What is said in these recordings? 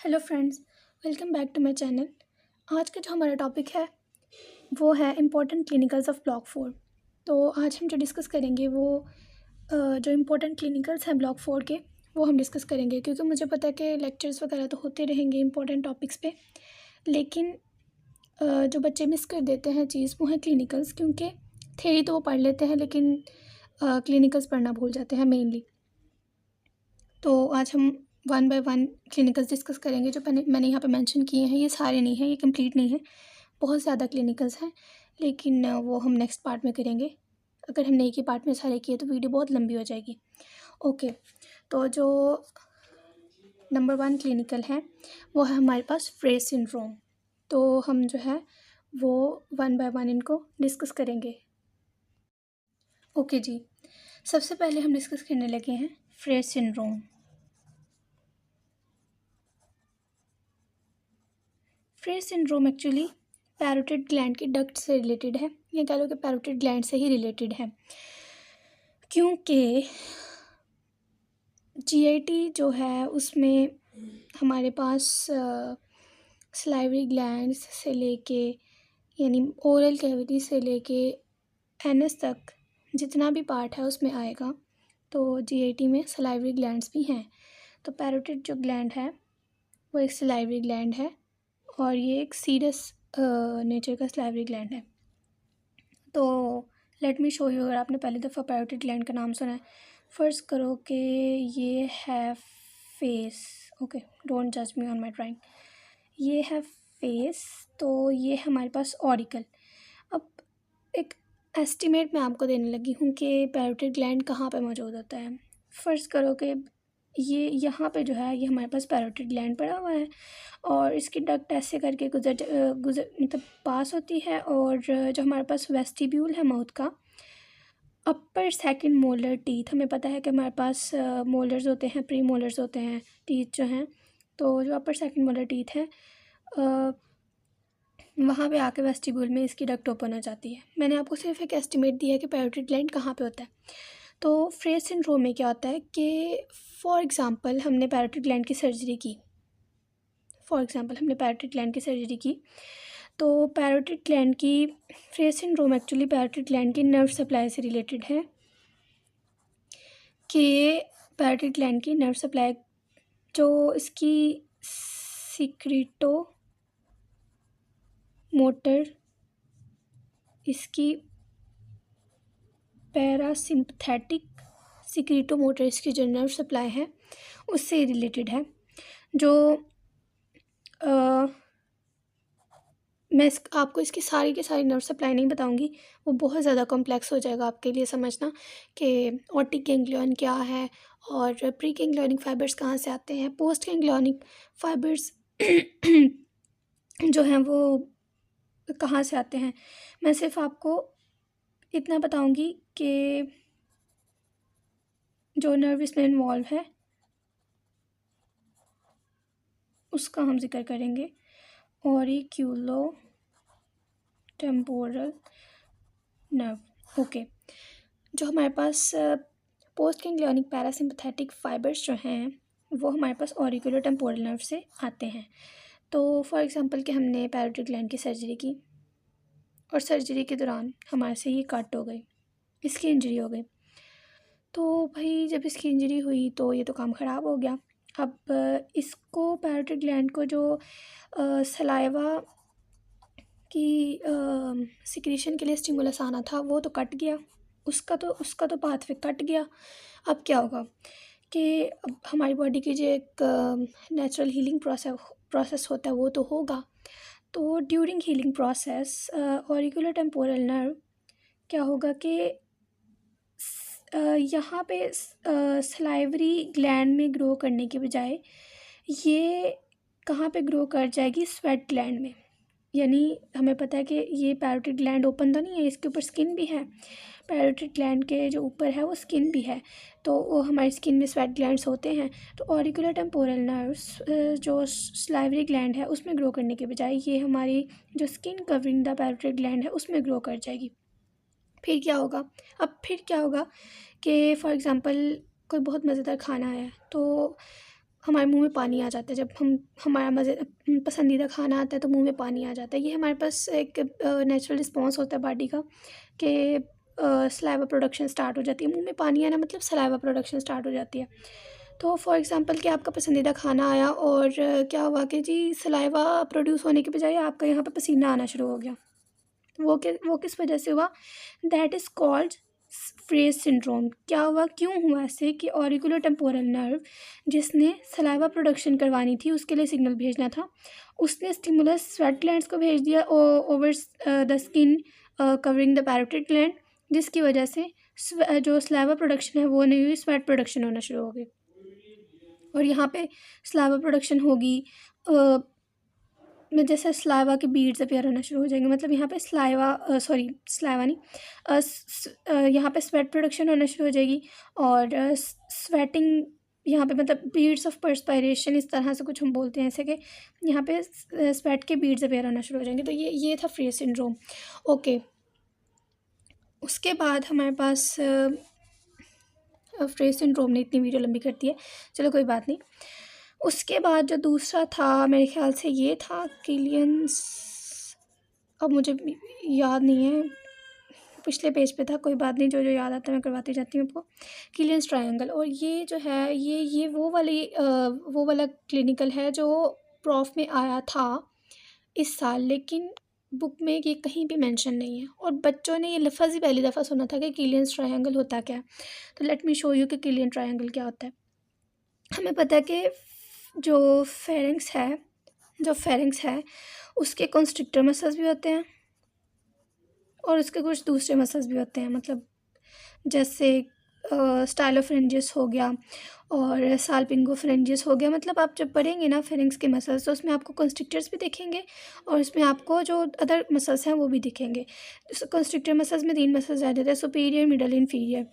Hello friends, welcome back to my channel. आज का जो हमारा टॉपिक है वो है इम्पोर्टेंट क्लिनिकल्स ऑफ ब्लॉक 4। तो आज हम जो डिस्कस करेंगे वो जो इम्पोर्टेंट क्लिनिकल्स हैं ब्लॉक 4 के वो हम डिस्कस करेंगे, क्योंकि मुझे पता है कि लेक्चर्स वगैरह तो होते रहेंगे इम्पोर्टेंट टॉपिक्स पे, लेकिन जो बच्चे मिस कर देते हैं चीज़ वो है क्लिनिकल्स, क्योंकि थ्योरी तो वो पढ़ लेते हैं लेकिन क्लिनिकल्स पढ़ना भूल जाते हैं मेनली। तो आज हम one by one clinicals discuss करेंगे। जो मैंने यहाँ पे मेंशन किए हैं ये सारे नहीं हैं, ये कंप्लीट नहीं है, बहुत ज़्यादा क्लिनिकल्स हैं, लेकिन वो हम नेक्स्ट पार्ट में करेंगे। अगर हमने एक ही पार्ट में सारे किए तो वीडियो बहुत लंबी हो जाएगी। ओके, तो जो नंबर 1 क्लिनिकल है वो है हमारे पास फ्रेज सिंड्रोम। तो हम जो है वो वन बाय वन इनको डिस्कस करेंगे। ओके जी, सबसे पहले हम डिस्कस करने लगे हैं phrase syndrome. Phrase syndrome actually parotid gland की डक्ट से रिलेटेड है, या कह लो कि पैरोटिड ग्लैंड से ही रिलेटेड है, क्योंकि जीआईटी जो है उसमें हमारे पास सलाइवरी ग्लैंड्स से लेके यानी ओरल कैविटी से लेके एनस तक जितना भी पार्ट है उसमें आएगा। तो जीआईटी में सलाइवरी ग्लैंड्स भी हैं। तो पैरोटिड जो ग्लैंड है वो एक सलाइवरी ग्लैंड है और ये एक सीरस नेचर का सलाइवरी ग्लैंड है। तो लेट मी शो यू, अगर आपने पहली दफ़ा पैरोटिड ग्लैंड का नाम सुना है, फ़र्ज़ करो कि ये है फेस। ओके, डोंट जज मी ऑन माई ड्राइंग। ये है फेस, तो ये हमारे पास ऑरिकल। अब एक एस्टिमेट मैं आपको देने लगी हूँ कि पैरोटिड ग्लैंड कहाँ पे मौजूद होता है। फ़र्ज़ करो कि ये यहाँ पे जो है ये हमारे पास पैरोटिड ग्लैंड पड़ा हुआ है और इसकी डक्ट ऐसे करके गुजर मतलब पास होती है, और जो हमारे पास वेस्टिब्यूल है माउथ का, अपर सेकंड मोलर टीथ, हमें पता है कि हमारे पास मोलर्स होते हैं, प्री मोलर्स होते हैं टीथ जो हैं। तो जो अपर सेकंड मोलर टीथ है वहाँ पे आके वेस्टिब्यूल में इसकी डक्ट ओपन हो जाती है। मैंने आपको सिर्फ एक एस्टिमेट दिया है कि पैरोटिड ग्लैंड कहाँ पे होता है। तो फ्रेज सिंड्रोम में क्या होता है कि फॉर एग्ज़ाम्पल हमने पैरोटिड ग्लैंड की सर्जरी की, तो पैरोटिड ग्लैंड की phrase syndrome actually parotid gland की नर्व सप्लाई से रिलेटेड है, कि पैरोटिड ग्लैंड की नर्व सप्लाई जो इसकी सिक्रीटो मोटर, इसकी पैरासिम्पथेटिक सिक्रीटो मोटर, इसकी जो नर्व सप्लाई है उससे रिलेटेड है। जो मैं आपको इसकी सारी की सारी नर्व सप्लाई नहीं बताऊंगी, वो बहुत ज़्यादा कॉम्प्लेक्स हो जाएगा आपके लिए समझना कि ऑप्टिक गैंग्लियन क्या है और प्री गैंग्लियनिक फाइबर्स कहाँ से आते हैं, पोस्ट गैंग्लियनिक फाइबर्स जो हैं वो कहाँ से आते हैं। मैं सिर्फ आपको इतना बताऊंगी कि जो नर्व इसमें इन्वॉल्व है उसका हम जिक्र करेंगे, ऑरिक्यूलो टेम्पोरल नर्व। ओके, जो हमारे पास पोस्ट गैंग्लियनिक पैरासिम्पथेटिक फाइबर्स जो हैं वो हमारे पास ऑरिक्यूलो टेम्पोरल नर्व से आते हैं। तो फॉर एग्ज़ाम्पल कि हमने पैरोटिड ग्लैंड की सर्जरी की और सर्जरी के दौरान हमारे से ये कट हो गई, इसकी इंजरी हो गई। तो भाई जब इसकी इंजरी हुई तो ये तो काम ख़राब हो गया। अब इसको पैरोटिड ग्लैंड को जो सलाइवा की सिक्रीशन के लिए स्टिमुलस आना था वो तो कट गया, उसका तो पाथवे कट गया। अब क्या होगा कि अब हमारी बॉडी की जो एक नेचुरल हीलिंग प्रोसेस होता है वो तो होगा। तो during healing process auricular temporal nerve क्या होगा कि यहाँ पे सलाइवरी ग्लैंड में ग्रो करने के बजाय ये कहाँ पे ग्रो कर जाएगी, स्वेट ग्लैंड में। यानी हमें पता है कि ये पैरोटिड ग्लैंड ओपन तो नहीं है, इसके ऊपर स्किन भी है, पैरोटिड ग्लैंड के जो ऊपर है वो स्किन भी है, तो वो हमारी स्किन में स्वेट ग्लैंड्स होते हैं। तो ऑरिकुलर टेम्पोरल नर्व्स जो सलाइवरी ग्लैंड है उसमें ग्रो करने के बजाय ये हमारी जो skin covering the parotid gland है उसमें ग्रो कर जाएगी। फिर क्या होगा कि फॉर एग्ज़ाम्पल कोई बहुत मज़ेदार खाना है तो हमारे मुंह में पानी आ जाता है। जब हमारा पसंदीदा खाना आता है तो मुंह में पानी आ जाता है। ये हमारे पास एक नेचुरल रिस्पॉन्स होता है बॉडी का कि सलाइवा प्रोडक्शन स्टार्ट हो जाती है। मुंह में पानी आना मतलब सलाइवा प्रोडक्शन स्टार्ट हो जाती है। तो फॉर एग्ज़ाम्पल कि आपका पसंदीदा खाना आया और क्या हुआ कि जी सलाइवा प्रोड्यूस होने के बजाय आपका यहाँ पे पसीना आना शुरू हो गया। वो किस वजह से हुआ? That is called phrase syndrome. क्या हुआ, क्यों हुआ ऐसे कि ऑरिकुलो टेम्पोरल नर्व जिसने सलाइवा प्रोडक्शन करवानी थी, उसके लिए सिग्नल भेजना था, उसने स्टिमुलस स्वेट ग्लैंड्स को भेज दिया over the skin covering the parotid gland, जिसकी वजह से जो सलाइवा प्रोडक्शन है वो नहीं हुई, स्वेट प्रोडक्शन होना शुरू हो गई। और यहाँ पे सलाइवा प्रोडक्शन होगी जैसे सलाइवा के बीड्स अपीयर होना शुरू हो जाएंगे। मतलब यहाँ पे सलाइवा नहीं, यहाँ पे स्वेट प्रोडक्शन होना शुरू हो जाएगी और स्वेटिंग यहाँ पे मतलब बीड्स ऑफ पर्सपायरेशन, इस तरह से कुछ हम बोलते हैं ऐसे कि यहाँ पे स्वेट के बीड्स अपीयर होना शुरू हो जाएंगे। तो ये था फ्रेज सिंड्रोम। ओके, उसके बाद हमारे पास फ्रेज सिंड्रोम ने इतनी वीडियो लंबी कर दी है, चलो कोई बात नहीं। उसके बाद जो दूसरा था मेरे ख्याल से ये था किलियंस, अब मुझे याद नहीं है, पिछले पेज पे था, कोई बात नहीं, जो जो याद आता है मैं करवाती जाती हूँ आपको। किलियंस ट्रायंगल, और ये जो है ये वो वाला क्लिनिकल है जो प्रॉफ में आया था इस साल, लेकिन बुक में ये कहीं भी मेंशन नहीं है और बच्चों ने ये लफ्ज़ ही पहली दफ़ा सुना था कि किलियंस ट्रायंगल होता क्या है। तो लेट मी शो यू कि किलियन ट्रायंगल क्या होता है। हमें पता है कि जो फेरिंक्स है उसके कंस्ट्रिक्टर मसल्स भी होते हैं और उसके कुछ दूसरे मसल्स भी होते हैं, मतलब जैसे स्टाइलोफरेंजियस हो गया और साल्पिंगोफरेंजियस हो गया। मतलब आप जब पढ़ेंगे ना फेरिंक्स के मसल्स तो उसमें आपको कंस्ट्रिक्टर्स भी दिखेंगे और उसमें आपको जो अदर मसल्स हैं वो भी दिखेंगे। कंस्ट्रिक्टर मसल्स में 3 मसल्स आ जाते हैं, सुपीरियर, मिडल, इन्फीरियर।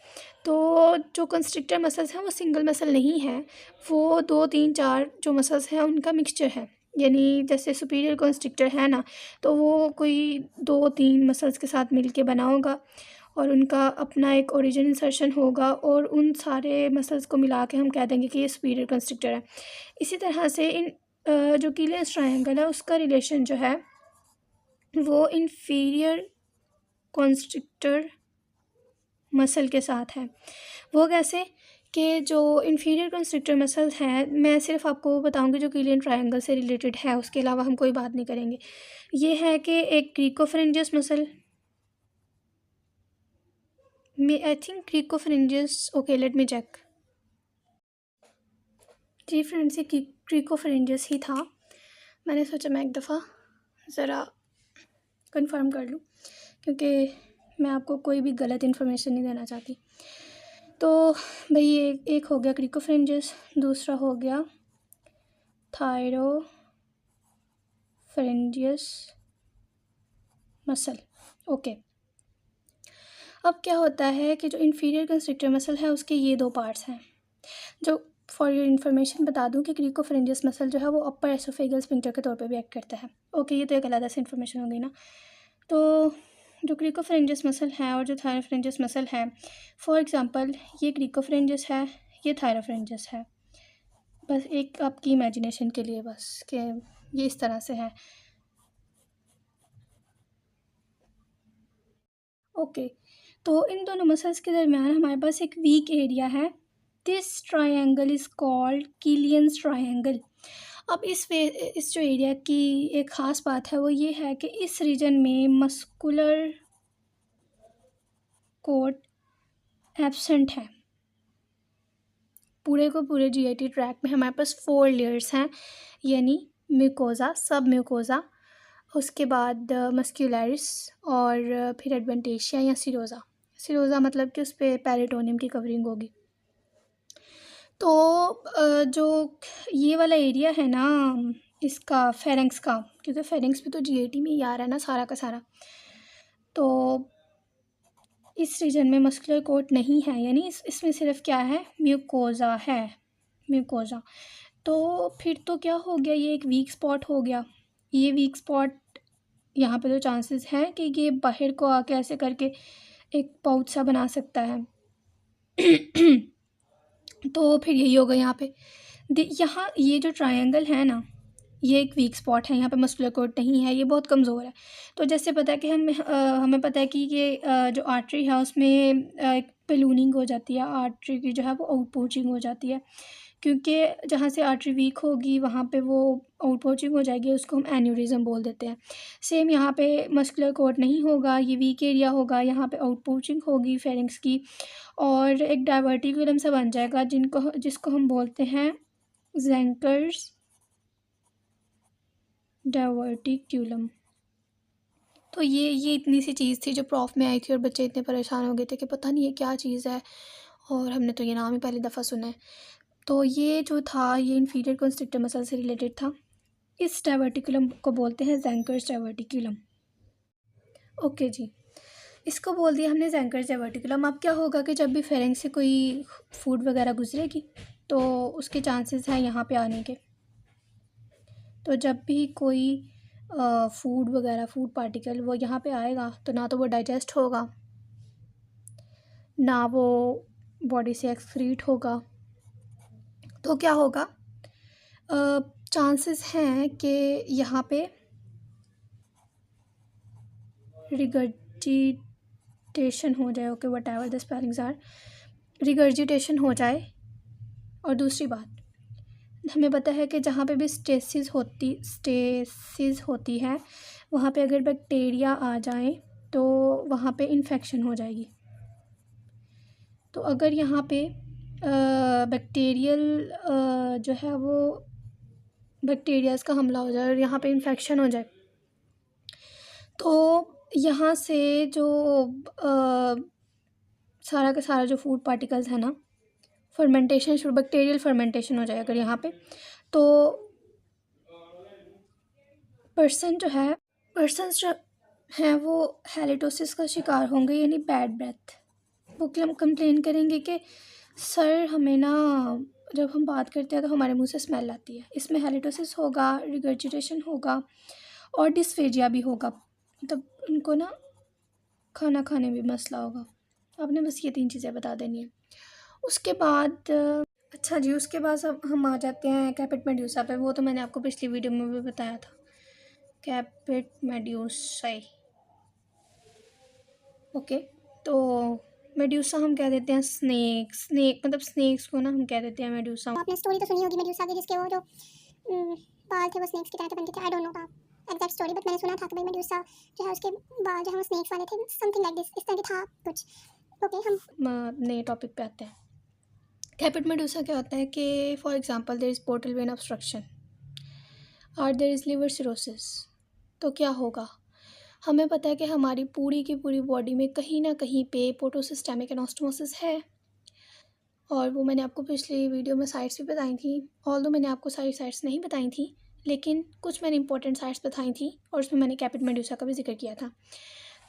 तो जो कंस्ट्रिक्टर मसल्स हैं वो सिंगल मसल नहीं है, वो 2, 3, 4 जो मसल्स हैं उनका मिक्सचर है। यानी जैसे सुपीरियर कंस्ट्रिक्टर है ना, तो वो कोई 2-3 मसल्स के साथ मिलके बना होगा और उनका अपना एक ओरिजिन इंसर्शन होगा और उन सारे मसल्स को मिला के हम कह देंगे कि ये सुपीरियर कंस्ट्रिक्टर है। इसी तरह से इन जो किलियंस ट्रायंगल है उसका रिलेशन जो है वो इन्फीरियर कंस्ट्रिक्टर मसल के साथ है। वो कैसे कि जो इन्फीरियर कंस्ट्रिक्टर मसल्स हैं, मैं सिर्फ आपको बताऊंगी जो किलियन ट्रायंगल से रिलेटेड है, उसके अलावा हम कोई बात नहीं करेंगे। ये है कि एक cricopharyngeus muscle, I think cricopharyngeus, okay let me check. जी फ्रेंड्स, ये क्रीकोफरेंजियस ही था। मैंने सोचा मैं एक दफ़ा ज़रा कंफर्म कर लूँ क्योंकि मैं आपको कोई भी गलत इन्फॉर्मेशन नहीं देना चाहती। तो भाई ये एक हो गया क्रीकोफरेंजियस, दूसरा हो गया थायरोफरेंजियस मसल। ओके, अब क्या होता है कि जो इन्फीरियर कंस्ट्रिक्टर मसल है उसके ये 2 पार्ट्स हैं। जो फॉर योर इन्फॉर्मेशन बता दूं कि क्रीकोफरेंजियस मसल जो है वो अपर एसोफेगल स्फिंक्टर के तौर पे भी एक्ट करता है। ओके, ये तो एक अलग से इन्फॉर्मेशन हो गई ना। तो जो क्रीकोफरेंजियस मसल है और जो थायरोफरेंजियस मसल है, फॉर एग्जांपल ये क्रीकोफरेंजियस है, ये थायरोफरेंजियस है। बस एक आपकी इमेजिनेशन के लिए बस कि ये इस तरह से है। ओके, तो इन दोनों मसल्स के दरमियान हमारे पास एक वीक एरिया है। This triangle is called Killian's triangle. अब इस जो एरिया की एक ख़ास बात है वो ये है कि इस रीजन में मस्कुलर कोट एब्सेंट है। पूरे को पूरे जीआईटी ट्रैक में हमारे पास 4 लेयर्स हैं, यानी म्यूकोजा, सब म्यूकोजा, उसके बाद मस्क्यूलरिस और फिर एडवेंटेशिया या सिरोज़ा मतलब कि उस पर पेरिटोनियम की कवरिंग होगी। तो जो ये वाला एरिया है ना इसका फेरेंक्स का, क्योंकि फेरेंक्स भी तो जीआईटी में ही आ रहा है ना सारा का सारा, तो इस रीजन में मस्कुलर कोट नहीं है, यानी इसमें सिर्फ क्या है, म्यूकोजा है, म्यूकोजा। तो फिर तो क्या हो गया, ये एक वीक स्पॉट हो गया। ये वीक स्पॉट यहाँ पे तो चांसेस हैं कि ये बाहर को आके ऐसे करके एक पाउच सा बना सकता है। तो फिर यही होगा यहाँ पे, यहाँ ये जो ट्रायंगल है ना, ये एक वीक स्पॉट है, यहाँ पे मस्कुलर कोड नहीं है, ये बहुत कमज़ोर है। तो जैसे पता है कि हमें पता है कि ये जो आर्टरी है उसमें एक बलूनिंग हो जाती है, आर्टरी की जो है वो आउटपोचिंग हो जाती है, क्योंकि जहाँ से आर्टरी वीक होगी वहाँ पे वो आउटपोचिंग हो जाएगी, उसको हम एन्यूरिज्म बोल देते हैं। सेम यहाँ पे मस्कुलर कोड नहीं होगा, ये वीक एरिया होगा, यहाँ पे आउटपोचिंग होगी फेरिंक्स की, और एक डाइवर्टिकुलम सा बन जाएगा जिसको हम बोलते हैं ज़ेंकर्स डाइवर्टिक्यूलम। तो ये इतनी सी चीज़ थी जो प्रॉफ में आई थी और बच्चे इतने परेशान हो गए थे कि पता नहीं ये क्या चीज़ है, और हमने तो ये नाम ही पहली दफ़ा सुना है। तो ये जो था ये इन्फीरियर कंस्ट्रिक्टर मसल से रिलेटेड था। इस डाइवर्टिकुलम को बोलते हैं ज़ेंकर्स डाइवर्टिक्यूलम। ओके जी, इसको बोल दिया हमने ज़ेंकर्स डाइवर्टिकुलम। अब क्या होगा कि जब भी फेरेंक्स से कोई फूड वगैरह गुजरेगी तो उसके चांसेस हैं यहाँ पे आने के। तो जब भी कोई फूड पार्टिकल वो यहाँ पे आएगा तो ना तो वो डाइजेस्ट होगा, ना वो बॉडी से एक्सक्रीट होगा। तो क्या होगा, चांसेस हैं कि यहाँ पे रिगर्जिटेशन हो जाए। Okay, whatever the spellings are, regurgitation हो जाए। और दूसरी बात, हमें पता है कि जहाँ पे भी स्टेसिस होती है वहाँ पे अगर बैक्टीरिया आ जाए तो वहाँ पे इन्फेक्शन हो जाएगी। तो अगर यहाँ पे बैक्टीरियल जो है वो बैक्टीरियाज़ का हमला हो जाए और यहाँ पे इन्फेक्शन हो जाए तो यहाँ से जो सारा का सारा जो फूड पार्टिकल्स है ना, फर्मेंटेशन बैक्टीरियल फर्मेंटेशन हो जाए अगर यहाँ पे, तो पर्सन जो हैं वो हैलिटोसिस का शिकार होंगे, यानी बैड ब्रेथ। वो कंप्लेन करेंगे कि सर हमें ना जब हम बात करते हैं तो हमारे मुंह से स्मेल आती है। इसमें हैलिटोसिस होगा, रिगर्जिटेशन होगा और डिस्फेजिया भी होगा, मतलब उनको ना खाना खाने में मसला होगा। आपने बस ये 3 चीज़ें बता देनी है। उसके बाद अच्छा जी, उसके बाद हम आ जाते हैं कैपिट मेड्यूसा पे। वो तो मैंने आपको पिछली वीडियो में भी बताया था, कैपिट मेड्यूसाई। ओके, तो मेड्यूसा हम कह देते हैं स्नेक मतलब स्नेक्स को ना हम कह देते हैं मेड्यूसा। आपने स्टोरी तो सुनी होगी मेड्यूसा की, जिसके वो जो बाल थे वो स्नेक्स की तरह बनते थे। I don't know the exact story, but मैंने सुना था कि भाई मेड्यूसा जो है उसके बाल जो है वो स्नेक्स वाले थे, समथिंग लाइक दिस, इस तरह के था कुछ। ओके, हम नए टॉपिक पे आते हैं। कैपिट मेडूसा क्या होता है कि for example there is portal vein obstruction और देयर इज़ लिवर सिरोसिस। तो क्या होगा, हमें पता है कि हमारी पूरी की पूरी बॉडी में कहीं ना कहीं पे पोर्टोसिस्टेमिक एनास्टोमोसिस है, और वो मैंने आपको पिछली वीडियो में साइट्स भी बताई थी। ऑल्दो मैंने आपको सारी साइट्स नहीं बताई थी, लेकिन कुछ मैंने इंपॉर्टेंट साइट्स बताई थी और उसमें मैंने कैपिट मेडूसा का भी जिक्र किया था।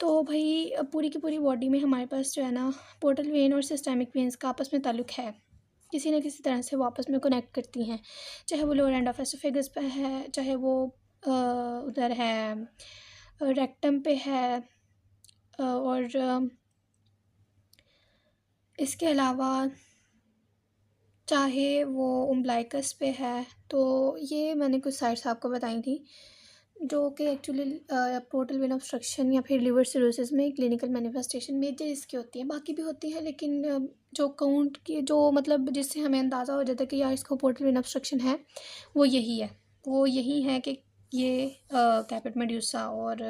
तो भाई पूरी की पूरी बॉडी में हमारे पास जो है ना पोर्टल वेन और सिस्टेमिक वेन्स का आपस में ताल्लुक़ है, किसी न किसी तरह से वो आपस में कनेक्ट करती हैं। चाहे वो लोअर एंड ऑफ एसोफेगस पे है, चाहे वो उधर है रेक्टम पे है, और इसके अलावा चाहे वो उम्बलाइकस पे है। तो ये मैंने कुछ साइट्स आपको बताई थी जो कि एक्चुअली पोर्टल वेन ऑब्स्ट्रक्शन या फिर लिवर सिरोसिस में क्लिनिकल मैनिफेस्टेशन मेजर इसकी होती है। बाकी भी होती है, लेकिन जो काउंट की जो मतलब जिससे हमें अंदाज़ा हो जाता है कि यार इसको पोर्टल वेन ऑब्स्ट्रक्शन है, वो यही है कि ये कैपिट मेड्यूसा और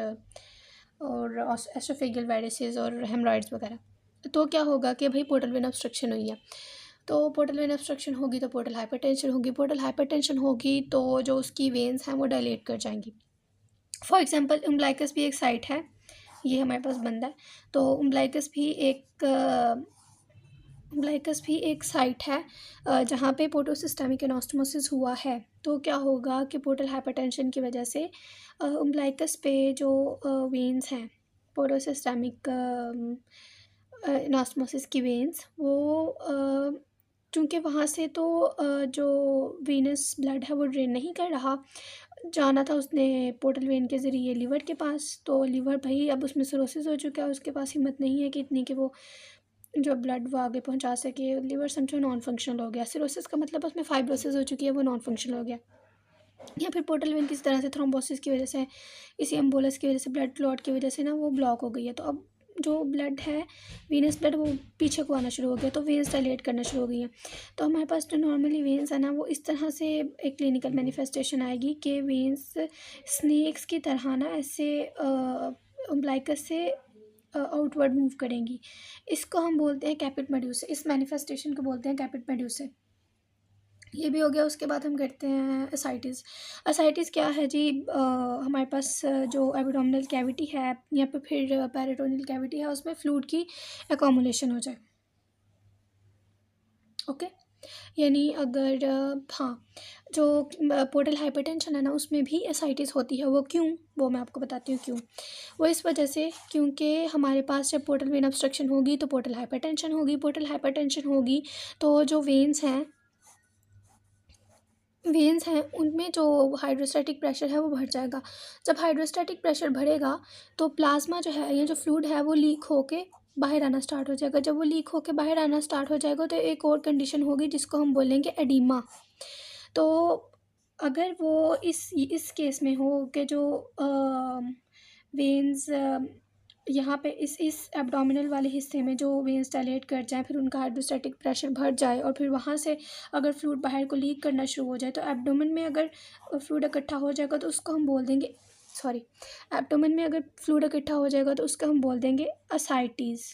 एस्ट्रोफेगियल वायरसेस और हेमरॉइड्स वगैरह। तो क्या होगा कि भाई पोर्टल वेन ऑब्स्ट्रक्शन हुई है, तो पोर्टल वेन ऑब्स्ट्रक्शन होगी तो पोर्टल हाइपरटेंशन होगी तो जो उसकी वेन्स हैं वो डायलेट कर जाएंगी। फॉर एग्जांपल उम्बलाइकस भी एक साइट है, ये हमारे पास बंदा है, तो उम्बलाइकस भी एक साइट है जहाँ पे पोर्टोसिस्टेमिक एनास्टोमोसिस हुआ है। तो क्या होगा कि पोर्टल हाइपरटेंशन की वजह से उम्बलाइकस पे जो वेन्स हैं पोर्टोसिस्टेमिक एनास्टोमोसिस की वेन्स, वो चूँकि वहाँ से तो जो वीनस ब्लड है वो ड्रेन नहीं कर रहा, जाना था उसने पोर्टल वेन के ज़रिए लिवर के पास। तो लिवर भाई अब उसमें सिरोसिस हो चुका है, उसके पास हिम्मत नहीं है कि इतनी कि वो जो ब्लड वो आगे पहुंचा सके। लिवर समझो नॉन फंक्शनल हो गया। सिरोसिस का मतलब उसमें फाइब्रोसिस हो चुकी है, वो नॉन फंक्शनल हो गया। या फिर पोर्टल वेन किसी तरह से थ्रोम्बोसिस की वजह से, इसी एम्बोलस की वजह से, ब्लड क्लॉट की वजह से ना वो ब्लॉक हो गई है। तो अब जो ब्लड है, वीनस ब्लड, वो पीछे को आना शुरू हो गया, तो वेन्स डायलेट करना शुरू हो गई हैं। तो हमारे पास जो नॉर्मली वेन्स है ना, वो इस तरह से एक क्लिनिकल मैनिफेस्टेशन आएगी कि वेन्स स्नेक्स की तरह ना ऐसे अम्ब्लाइकस से आउटवर्ड मूव करेंगी। इसको हम बोलते हैं कैपिट मेड्यूस। इस मैनिफेस्टेशन को बोलते हैं कैपिट मेड्यूस। ये भी हो गया। उसके बाद हम करते हैं असाइटिस। असाइटिस क्या है जी? हमारे पास जो एब्डोमिनल कैविटी है या फिर पेरिटोनियल कैविटी है, उसमें फ्लूइड की एकोमुलेशन हो जाए। ओके, यानी अगर हाँ, जो पोर्टल हाइपरटेंशन है ना, उसमें भी एसाइटिस होती है। वो क्यों? वो मैं आपको बताती हूँ क्यों। वो इस वजह से, क्योंकि हमारे पास जब पोर्टल वेन ऑब्स्ट्रक्शन होगी तो पोर्टल हाइपरटेंशन होगी। पोर्टल हाइपरटेंशन होगी तो जो वेन्स हैं उनमें जो हाइड्रोस्टैटिक प्रेशर है वो बढ़ जाएगा। जब हाइड्रोस्टैटिक प्रेशर बढ़ेगा तो प्लाज्मा जो है, या जो फ्लूइड है, वो लीक होके बाहर आना स्टार्ट हो जाएगा। जब वो लीक होके बाहर आना स्टार्ट हो जाएगा तो एक और कंडीशन होगी जिसको हम बोलेंगे एडिमा। तो अगर वो इस केस में हो कि जो वेन्स यहाँ पे इस एब्डोमिनल वाले हिस्से में जो वेन्स डायलेट कर जाएँ, फिर उनका हाइड्रोस्टैटिक प्रेशर बढ़ जाए और फिर वहाँ से अगर फ्लूइड बाहर को लीक करना शुरू हो जाए, तो एब्डोमेन में अगर फ्लूइड इकट्ठा हो जाएगा तो उसको हम बोल देंगे एब्डोमेन में अगर फ्लूइड इकट्ठा हो जाएगा तो उसका हम बोल देंगे असाइटीज़।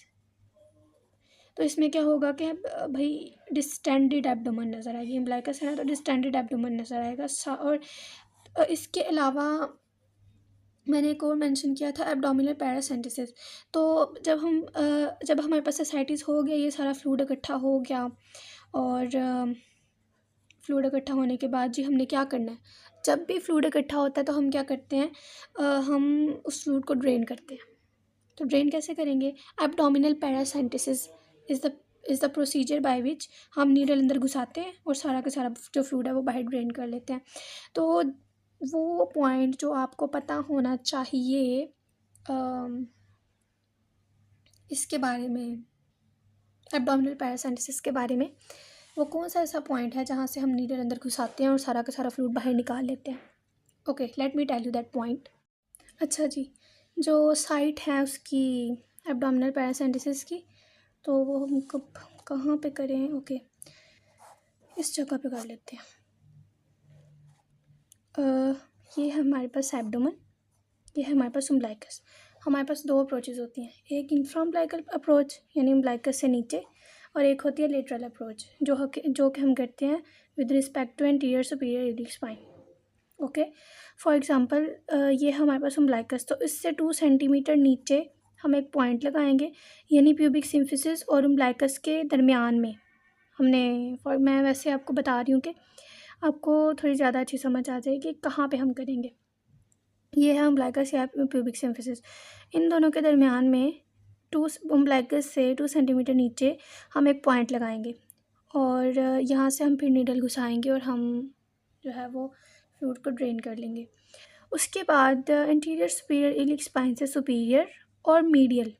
तो इसमें क्या होगा कि भाई डिस्टेंडेड एब्डोमेन नज़र आएगी। एम्ब्लाइकस है ना, तो डिस्टेंडेड एब्डोमेन नज़र आएगा। और इसके अलावा मैंने एक और मेंशन किया था, एब्डोमिनल पैरासेंटेसिस। तो जब हमारे पास एसाइटिस हो गया, ये सारा फ्लूइड इकट्ठा हो गया, और फ्लूइड इकट्ठा होने के बाद जी हमने क्या करना है? जब भी फ्लूइड इकट्ठा होता है तो हम क्या करते हैं, हम उस फ्लूइड को ड्रेन करते हैं। तो ड्रेन कैसे करेंगे? Abdominal paracentesis is the procedure by which हम नीडल अंदर घुसाते हैं और सारा का सारा जो फ्लूइड है वो बाहर ड्रेन कर लेते हैं। तो वो पॉइंट जो आपको पता होना चाहिए इसके बारे में, एब्डोमिनल पैरासेंटेसिस के बारे में, वो कौन सा ऐसा पॉइंट है जहाँ से हम नीडल अंदर घुसाते हैं और सारा का सारा फ्लूइड बाहर निकाल लेते हैं? Okay, let me tell you that point. अच्छा जी, जो साइट है उसकी एब्डोमिनल पैरासेंटेसिस की, तो वो हम कहाँ पे करें? ओके, इस जगह पे कर लेते हैं। ये है हमारे पास एब्डोमेन, ये है हमारे पास अम्ब्लाइकस। हमारे पास दो अप्रोचेज़ होती हैं, एक इंफ्रा अम्ब्लाइकल अप्रोच यानी अम्ब्लाइकस से नीचे, और एक होती है लेटरल अप्रोच जो कि हम करते हैं with respect to anterior superior iliac spine. Okay, for example ये हमारे पास अम्ब्लाइकस, तो इससे 2 सेंटीमीटर नीचे हम एक पॉइंट लगाएंगे, यानी प्यूबिक सिम्फिसिस और अम्ब्लाइकस के दरमियान में मैं वैसे आपको बता रही हूँ कि आपको थोड़ी ज़्यादा अच्छी समझ आ जाएगी कहाँ पे हम करेंगे। ये है अम्ब्लाइकस या प्यूबिक सिम्फिसिस, इन दोनों के दरमियान में अम्ब्लाइकस से 2 सेंटीमीटर नीचे हम एक पॉइंट लगाएंगे, और यहाँ से हम फिर नीडल घुसाएंगे और हम जो है वो फ्लूइड को ड्रेन कर लेंगे। उसके बाद इंटीरियर सुपीरियर इलिक स्पाइन से सुपीरियर और मीडियल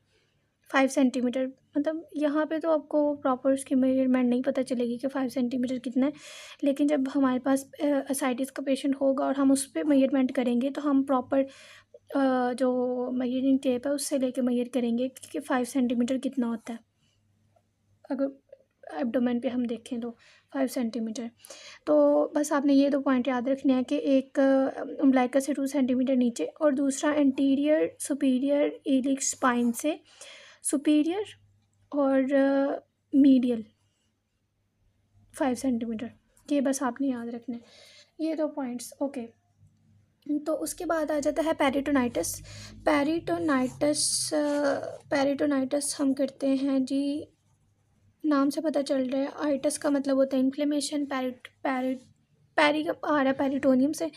5 सेंटीमीटर, मतलब यहाँ पे तो आपको प्रॉपर उसकी मेजरमेंट नहीं पता चलेगी कि 5 सेंटीमीटर कितना है, लेकिन जब हमारे पास असाइटिस का पेशेंट होगा और हम उस पर मेजरमेंट करेंगे तो हम प्रॉपर जो मेजरिंग टेप है उससे लेके मेजर करेंगे कि 5 सेंटीमीटर कितना होता है। अगर एब्डोमेन पे हम देखें तो 5 सेंटीमीटर। तो बस आपने ये 2 पॉइंट याद रखने हैं कि एक अम्ब्लाइकस से 2 सेंटीमीटर नीचे, और दूसरा एंटीरियर सुपीरियर इलिक स्पाइन से सुपीरियर और मीडियल 5 सेंटीमीटर। ये बस आपने याद रखना है, ये 2 पॉइंट्स। ओके, तो उसके बाद आ जाता है पेरिटोनाइटिस। पेरिटोनाइटिस हम करते हैं जी, नाम से पता चल रहा है, आइटस का मतलब होता है इन्फ्लेमेशन, पैरी का आ रहा है पेरिटोनियम से।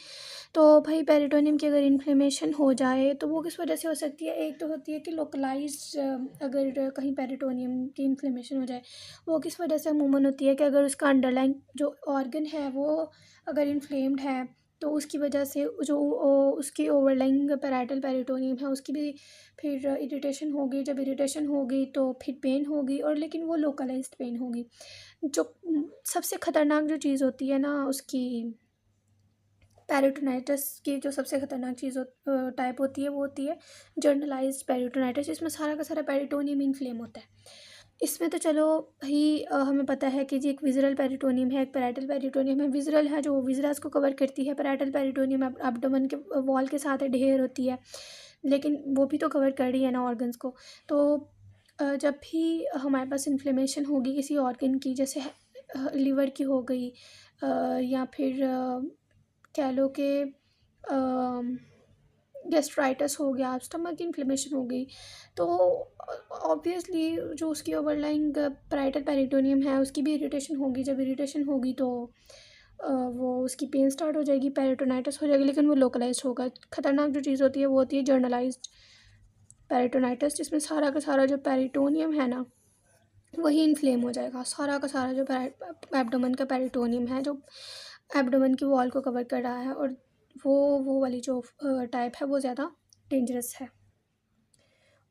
तो भाई पेरिटोनियम की अगर इन्फ्लेमेशन हो जाए तो वो किस वजह से हो सकती है? एक तो होती है कि लोकलाइज, अगर कहीं पेरिटोनियम की इन्फ्लेमेशन हो जाए, वो किस वजह से अमूमन होती है कि अगर उसका अंडरलाइन जो ऑर्गन है वो अगर इन्फ्लेम्ड है, तो उसकी वजह से जो उसकी ओवरलाइंग पैराइटल पेरिटोनियम है उसकी भी फिर इरिटेशन होगी। जब इरिटेशन होगी तो फिर पेन होगी, और लेकिन वो लोकलाइज्ड पेन होगी। जो सबसे ख़तरनाक जो चीज़ होती है ना उसकी पेरिटोनाइटिस की, जो सबसे ख़तरनाक चीज़ टाइप होती है वो होती है जनरलाइज्ड पेरिटोनाइटिस। इसमें सारा का सारा पेरिटोनियम इन्फ्लेम होता है। इसमें तो चलो भाई हमें पता है कि जी एक विज़रल पेरिटोनियम है, एक पैराइटल पेरिटोनियम है। विज़रल है जो विज़रास को कवर करती है, पैराइटल पेरिटोनियम एब्डोमेन के वॉल के साथ ढेर होती है, लेकिन वो भी तो कवर कर रही है ना ऑर्गन्स को। तो जब भी हमारे पास इन्फ्लेमेशन होगी किसी ऑर्गन की, जैसे लीवर की हो गई, या फिर कह लो कि गैस्ट्राइटिस हो गया, स्टमक की इन्फ्लेमेशन हो गई, तो ऑब्वियसली जो उसकी ओवरलाइंग पैराइटल पेरिटोनियम है उसकी भी इरिटेशन होगी। जब इरिटेशन होगी तो वो उसकी पेन स्टार्ट हो जाएगी, पेरिटोनाइटिस हो जाएगी, लेकिन वो लोकलाइज्ड होगा। ख़तरनाक जो चीज़ होती है वो होती है जर्नलाइज्ड पेरिटोनाइटिस, जिसमें सारा का सारा जो पेरिटोनियम है ना वही इन्फ्लेम हो जाएगा। सारा का सारा जो एब्डोमेन का पेरिटोनियम है जो एब्डोमेन की वॉल को कवर कर रहा है, और वो वाली जो टाइप है वो ज़्यादा डेंजरस है।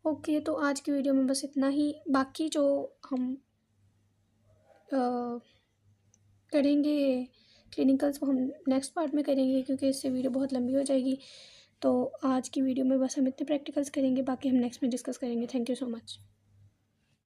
ओके, तो आज की वीडियो में बस इतना ही। बाकी जो हम करेंगे क्लिनिकल्स वो हम नेक्स्ट पार्ट में करेंगे, क्योंकि इससे वीडियो बहुत लंबी हो जाएगी। तो आज की वीडियो में बस हम इतने प्रैक्टिकल्स करेंगे, बाकी हम नेक्स्ट में डिस्कस करेंगे। Thank you so much.